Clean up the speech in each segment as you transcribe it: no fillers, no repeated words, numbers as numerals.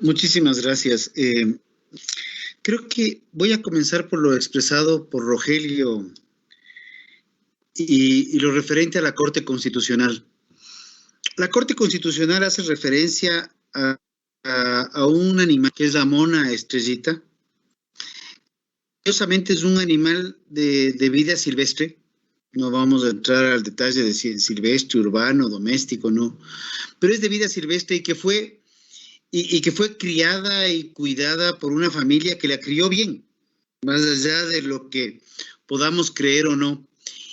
Muchísimas gracias. Creo que voy a comenzar por lo expresado por Rogelio y lo referente a la Corte Constitucional. La Corte Constitucional hace referencia a un animal que es la mona estrellita. Curiosamente es un animal de vida silvestre. No vamos a entrar al detalle de si es silvestre, urbano, doméstico, no. Pero es de vida silvestre y que fue criada y cuidada por una familia que la crió bien, más allá de lo que podamos creer o no,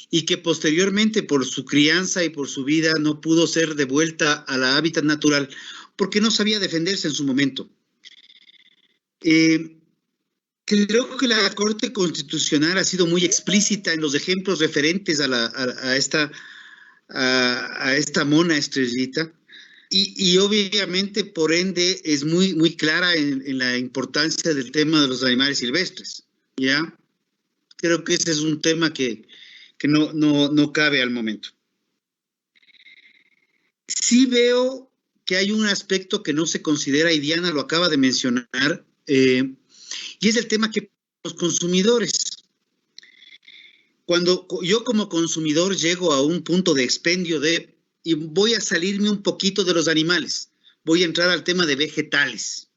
y que posteriormente por su crianza y por su vida no pudo ser devuelta a la hábitat natural porque no sabía defenderse en su momento. Creo que la Corte Constitucional ha sido muy explícita en los ejemplos referentes a esta mona estrellita. Y obviamente, por ende, es muy clara en la importancia del tema de los animales silvestres, ¿ya? Creo que ese es un tema que no cabe al momento. Sí veo que hay un aspecto que no se considera, y Diana lo acaba de mencionar, y es el tema que los consumidores. Cuando yo como consumidor llego a un punto de expendio y voy a salirme un poquito de los animales, voy a entrar al tema de vegetales,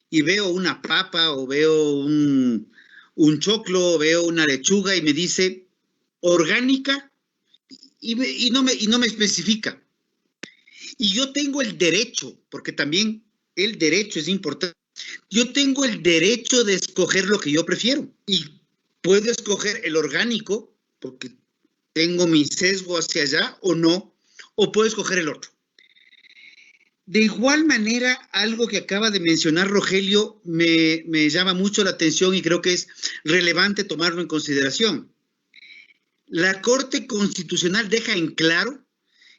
y veo una papa o veo un choclo o veo una lechuga y me dice orgánica y no me especifica. Y yo tengo el derecho, porque también el derecho es importante, yo tengo el derecho de escoger lo que yo prefiero y puedo escoger el orgánico porque tengo mi sesgo hacia allá o no, o puedo escoger el otro. De igual manera, algo que acaba de mencionar Rogelio me llama mucho la atención y creo que es relevante tomarlo en consideración. La Corte Constitucional deja en claro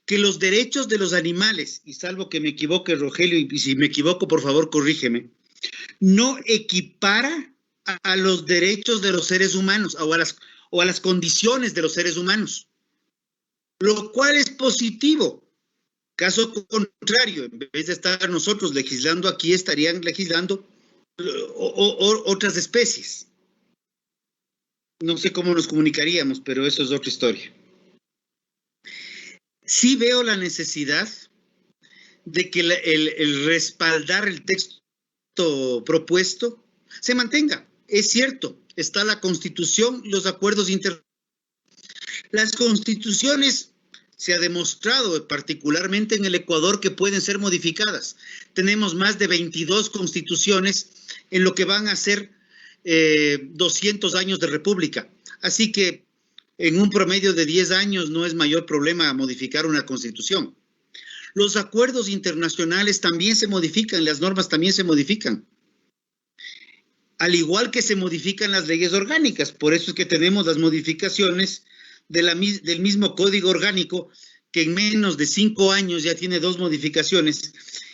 que los derechos de los animales, y salvo que me equivoque Rogelio, y si me equivoco por favor corrígeme, no equipara a los derechos de los seres humanos o a las condiciones de los seres humanos, lo cual es positivo. Caso contrario, en vez de estar nosotros legislando aquí, estarían legislando otras especies. No sé cómo nos comunicaríamos, pero eso es otra historia. Sí veo la necesidad de que el respaldar el texto propuesto se mantenga. Es cierto, está la Constitución, los acuerdos internacionales. Las constituciones se ha demostrado, particularmente en el Ecuador, que pueden ser modificadas. Tenemos más de 22 constituciones en lo que van a ser 200 años de república. Así que en un promedio de 10 años no es mayor problema modificar una constitución. Los acuerdos internacionales también se modifican, las normas también se modifican. Al igual que se modifican las leyes orgánicas. Por eso es que tenemos las modificaciones del mismo código orgánico, que en menos de 5 años ya tiene 2 modificaciones,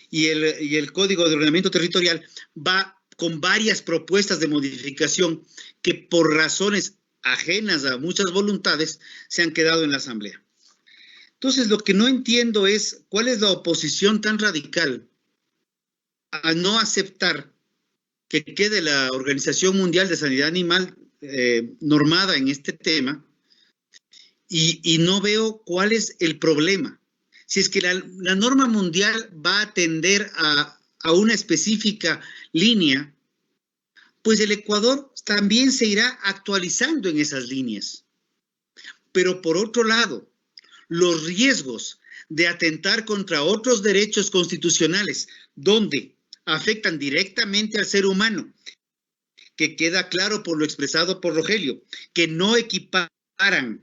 y el código de ordenamiento territorial va con varias propuestas de modificación que por razones ajenas a muchas voluntades se han quedado en la Asamblea. Entonces, lo que no entiendo es cuál es la oposición tan radical a no aceptar que quede la Organización Mundial de Sanidad Animal normada en este tema. Y no veo cuál es el problema. Si es que la norma mundial va a atender a una específica línea, pues el Ecuador también se irá actualizando en esas líneas. Pero por otro lado, los riesgos de atentar contra otros derechos constitucionales, donde afectan directamente al ser humano, que queda claro por lo expresado por Rogelio, que no equiparan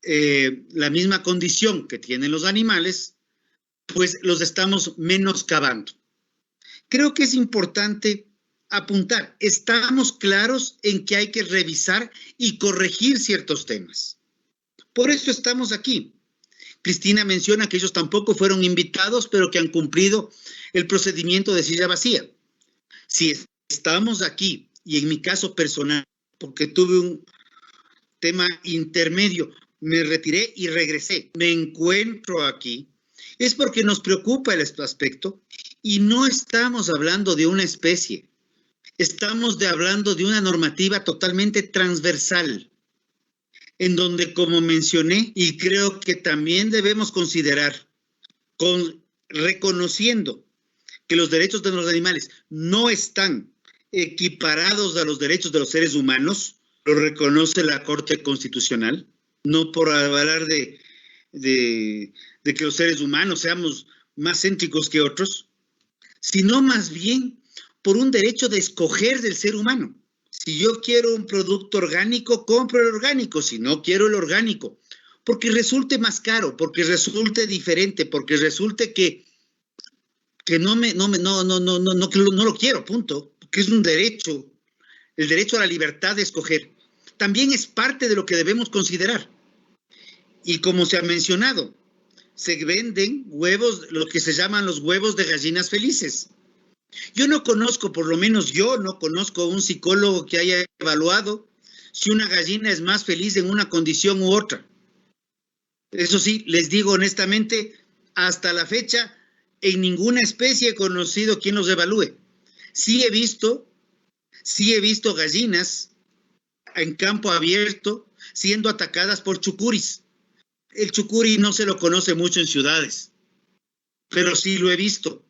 la misma condición que tienen los animales, pues los estamos menoscabando. Creo que es importante apuntar, estamos claros en que hay que revisar y corregir ciertos temas. Por eso estamos aquí. Cristina menciona que ellos tampoco fueron invitados, pero que han cumplido el procedimiento de silla vacía. Si estamos aquí, y en mi caso personal, porque tuve un tema intermedio, me retiré y regresé, me encuentro aquí, es porque nos preocupa este aspecto Y no estamos hablando de una especie, estamos hablando de una normativa totalmente transversal, en donde, como mencioné, y creo que también debemos considerar, reconociendo que los derechos de los animales no están equiparados a los derechos de los seres humanos, lo reconoce la Corte Constitucional, no por hablar de que los seres humanos seamos más céntricos que otros, sino más bien por un derecho de escoger del ser humano. Si yo quiero un producto orgánico, compro el orgánico, si no quiero el orgánico, porque resulte más caro, porque resulte diferente, porque resulte que no lo quiero, punto, que es un derecho, el derecho a la libertad de escoger. También es parte de lo que debemos considerar. Y como se ha mencionado, se venden huevos, lo que se llaman los huevos de gallinas felices. Yo no conozco, por lo menos yo no conozco a un psicólogo que haya evaluado si una gallina es más feliz en una condición u otra. Eso sí, les digo honestamente, hasta la fecha, en ninguna especie he conocido quien los evalúe. Sí he visto gallinas en campo abierto siendo atacadas por chucuris. El chucuri no se lo conoce mucho en ciudades, pero sí lo he visto.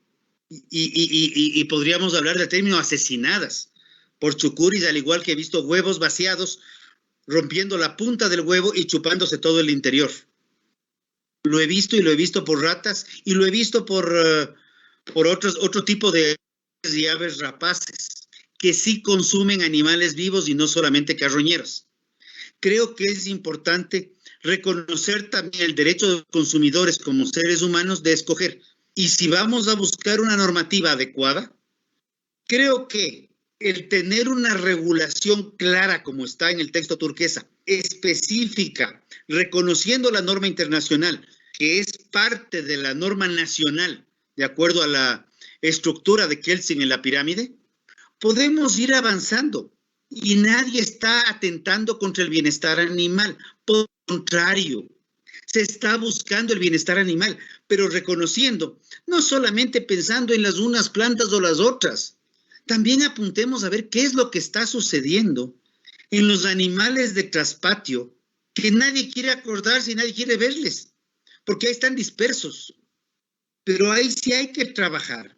Y podríamos hablar del término asesinadas por chucuris, al igual que he visto huevos vaciados, rompiendo la punta del huevo y chupándose todo el interior. Lo he visto, y lo he visto por ratas, y lo he visto por otro tipo de aves rapaces, que sí consumen animales vivos y no solamente carroñeros. Creo que es importante reconocer también el derecho de los consumidores como seres humanos de escoger. Y si vamos a buscar una normativa adecuada, creo que el tener una regulación clara, como está en el texto turquesa, específica, reconociendo la norma internacional, que es parte de la norma nacional, de acuerdo a la estructura de Kelsen en la pirámide, podemos ir avanzando. Y nadie está atentando contra el bienestar animal. Por el contrario, se está buscando el bienestar animal, pero reconociendo, no solamente pensando en las unas plantas o las otras, también apuntemos a ver qué es lo que está sucediendo en los animales de traspatio, que nadie quiere acordarse y nadie quiere verles, porque ahí están dispersos. Pero ahí sí hay que trabajar,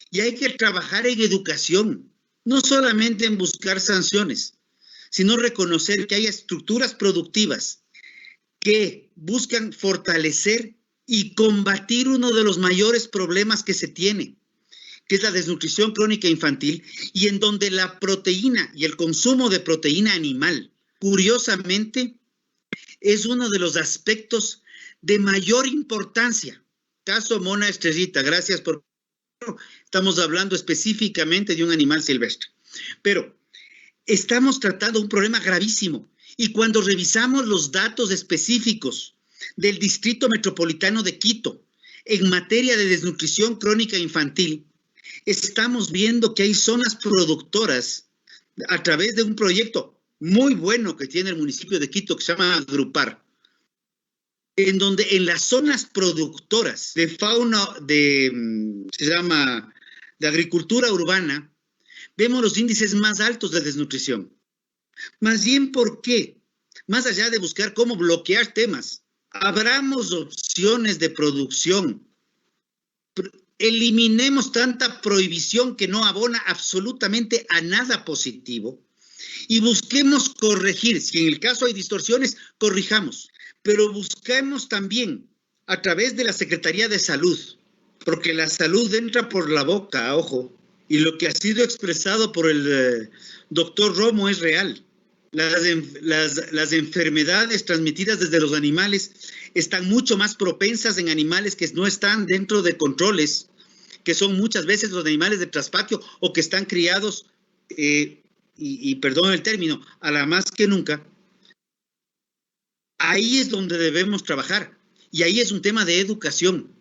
y hay que trabajar en educación, no solamente en buscar sanciones, sino reconocer que hay estructuras productivas que buscan fortalecer y combatir uno de los mayores problemas que se tiene, que es la desnutrición crónica infantil, y en donde la proteína y el consumo de proteína animal, curiosamente, es uno de los aspectos de mayor importancia. Caso Mona Estrellita, gracias por... Estamos hablando específicamente de un animal silvestre. Pero estamos tratando un problema gravísimo. Y cuando revisamos los datos específicos del Distrito Metropolitano de Quito en materia de desnutrición crónica infantil, estamos viendo que hay zonas productoras a través de un proyecto muy bueno que tiene el municipio de Quito, que se llama Agrupar, en donde en las zonas productoras de fauna, se llama de agricultura urbana, vemos los índices más altos de desnutrición. Más bien, ¿por qué? Más allá de buscar cómo bloquear temas, abramos opciones de producción. Eliminemos tanta prohibición que no abona absolutamente a nada positivo y busquemos corregir. Si en el caso hay distorsiones, corrijamos. Pero busquemos también a través de la Secretaría de Salud, porque la salud entra por la boca, ojo, y lo que ha sido expresado por el doctor Romo es real. Las enfermedades transmitidas desde los animales están mucho más propensas en animales que no están dentro de controles, que son muchas veces los animales de traspatio o que están criados, y perdón el término, a la más que nunca. Ahí es donde debemos trabajar, y ahí es un tema de educación.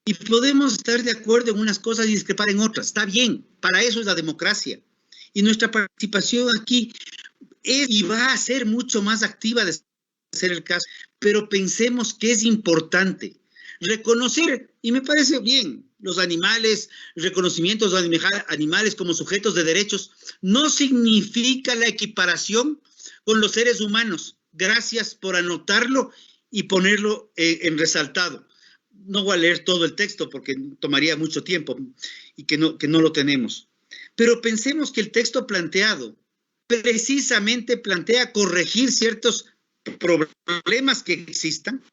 Y podemos estar de acuerdo en unas cosas y discrepar en otras. Está bien, para eso es la democracia. Y nuestra participación aquí es y va a ser mucho más activa de ser el caso. Pero pensemos que es importante reconocer, y me parece bien, los animales, el reconocimiento de los animales como sujetos de derechos, no significa la equiparación con los seres humanos. Gracias por anotarlo y ponerlo en resaltado. No voy a leer todo el texto porque tomaría mucho tiempo y que no lo tenemos. Pero pensemos que el texto planteado precisamente plantea corregir ciertos problemas que existan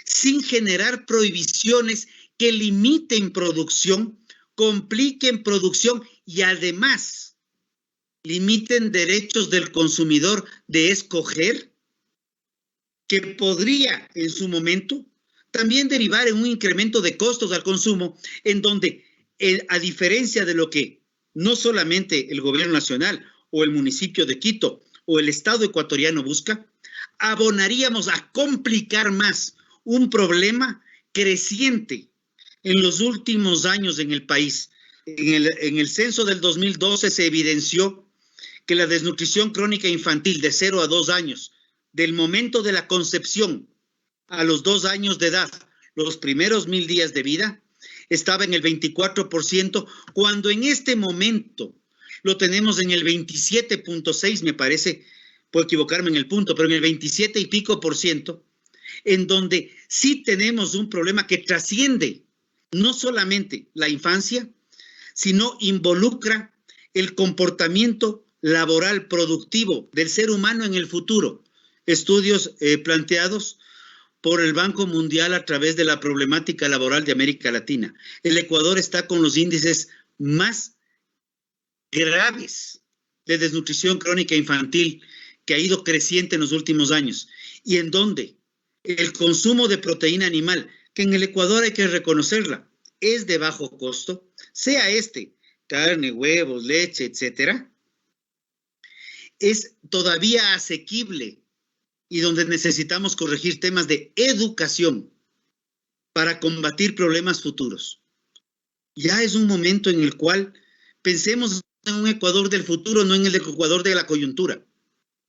sin generar prohibiciones que limiten producción, compliquen producción y además limiten derechos del consumidor de escoger, que podría en su momento también derivar en un incremento de costos al consumo, en donde, a diferencia de lo que no solamente el gobierno nacional o el municipio de Quito o el Estado ecuatoriano busca, abonaríamos a complicar más un problema creciente en los últimos años en el país. En el censo del 2012 se evidenció que la desnutrición crónica infantil de 0 a 2 años, del momento de la concepción a los 2 años de edad, los primeros 1000 días de vida, estaba en el 24%, cuando en este momento lo tenemos en el 27.6, me parece, puedo equivocarme en el punto, pero en el 27 y pico %, en donde sí tenemos un problema que trasciende no solamente la infancia, sino involucra el comportamiento laboral productivo del ser humano en el futuro. Estudios planteados por el Banco Mundial a través de la problemática laboral de América Latina. El Ecuador está con los índices más graves de desnutrición crónica infantil que ha ido creciente en los últimos años, y en donde el consumo de proteína animal, que en el Ecuador hay que reconocerla, es de bajo costo, sea carne, huevos, leche, etcétera, es todavía asequible, y donde necesitamos corregir temas de educación para combatir problemas futuros. Ya es un momento en el cual pensemos en un Ecuador del futuro, no en el Ecuador de la coyuntura.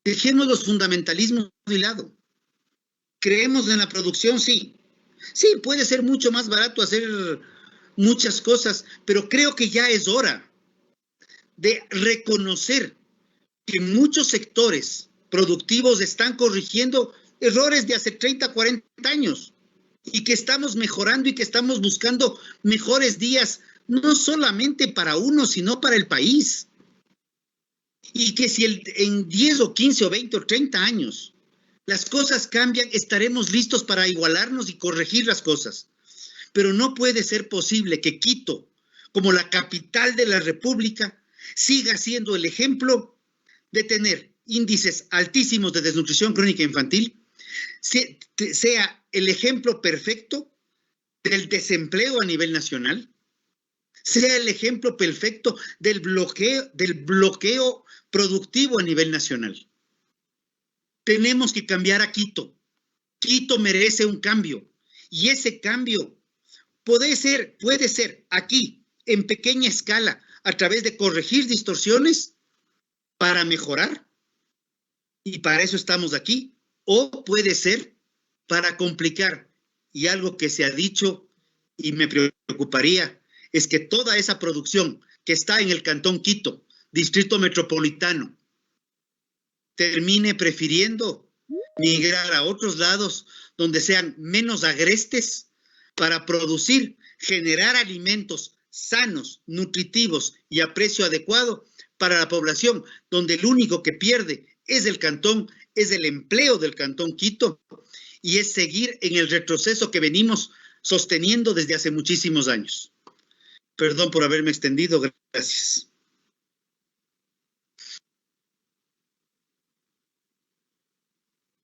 Dejemos los fundamentalismos de lado. ¿Creemos en la producción? Sí. Sí, puede ser mucho más barato hacer muchas cosas, pero creo que ya es hora de reconocer que muchos sectores productivos están corrigiendo errores de hace 30, 40 años y que estamos mejorando y que estamos buscando mejores días, no solamente para uno, sino para el país. Y que si en 10 o 15 o 20 o 30 años las cosas cambian, estaremos listos para igualarnos y corregir las cosas. Pero no puede ser posible que Quito, como la capital de la República, siga siendo el ejemplo de tener índices altísimos de desnutrición crónica infantil, sea el ejemplo perfecto del desempleo a nivel nacional, sea el ejemplo perfecto del bloqueo productivo a nivel nacional. Tenemos que cambiar a Quito. Quito merece un cambio, y ese cambio puede ser aquí, en pequeña escala, a través de corregir distorsiones para mejorar, y para eso estamos aquí, o puede ser para complicar. Y algo que se ha dicho y me preocuparía es que toda esa producción que está en el Cantón Quito, Distrito Metropolitano, termine prefiriendo migrar a otros lados donde sean menos agrestes para producir, generar alimentos sanos, nutritivos y a precio adecuado para la población, donde el único que pierde es el cantón, es el empleo del Cantón Quito, y es seguir en el retroceso que venimos sosteniendo desde hace muchísimos años. Perdón por haberme extendido, gracias.